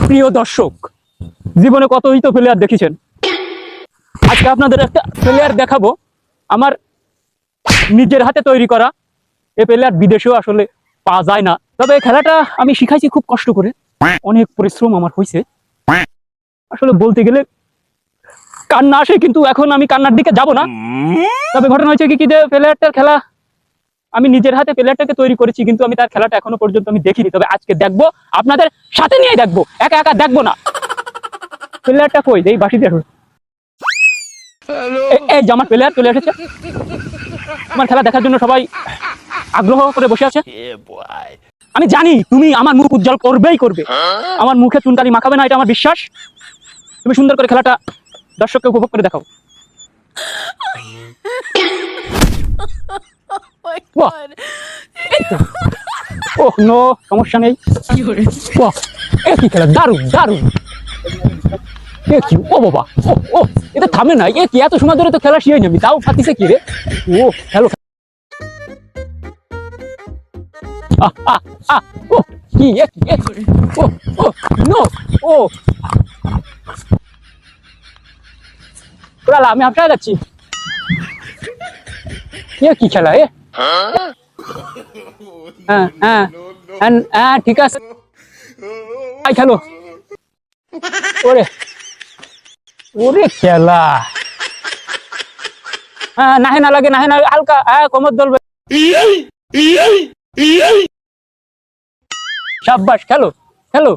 প্রিয় দর্শক, জীবনে কতই তো প্লেয়ার দেখেছেন, আজকে আপনাদের একটা প্লেয়ার দেখাবো আমার নিজের হাতে তৈরি করা। এই প্লেয়ার বিদেশেও আসলে পাওয়া যায় না, তবে এই খেলাটা আমি শিখাইছি খুব কষ্ট করে, অনেক পরিশ্রম আমার হয়েছে। আসলে বলতে গেলে কান্না আসে, কিন্তু এখন আমি কান্নার দিকে যাব না। তবে ঘটনা হয়েছে কি যে প্লেয়ারটার খেলা আমি নিজের হাতে প্লেয়ারটাকে তৈরি করেছি, কিন্তু আমি তার খেলাটা এখনো পর্যন্ত আমি দেখিনি। তবে আজকে দেখবো, আপনাদের সাথে নিয়ে দেখবো, একা একা দেখবো না। প্লেয়ারটা কই, এই বাসি দিয়ে এই যে আমার প্লেয়ার চলে এসেছে। আমার খেলা দেখার জন্য সবাই আগ্রহ করে বসে আছে। আমি জানি তুমি আমার মুখ উজ্জ্বল করবেই করবে, আমার মুখে চুনকালি মাখাবে না, এটা আমার বিশ্বাস। তুমি সুন্দর করে খেলাটা দর্শককে উপভোগ করে দেখাও। ওহ নো, সমস্যা নেই। কি খেলা, দারুণ দারুণ। কি ও বাবা, ও এটা থামে না, এ কি এত সময় ধরে তো খেলা শিখাই আমি, তাও ফাতিছে কি রে। ও হ্যালো, ও কি ও ও নো ও পুরা আমি আপনার যাচ্ছি। কি খেলা এ? হ্যাঁ হ্যাঁ হ্যাঁ ঠিক আছে, খেলো। ওরে ওরে খেলা, হ্যাঁ নাহে না লাগে, নাহে না হালকা, হ্যাঁ কোমর দলবে। সাব্বাস, খেলো খেলো।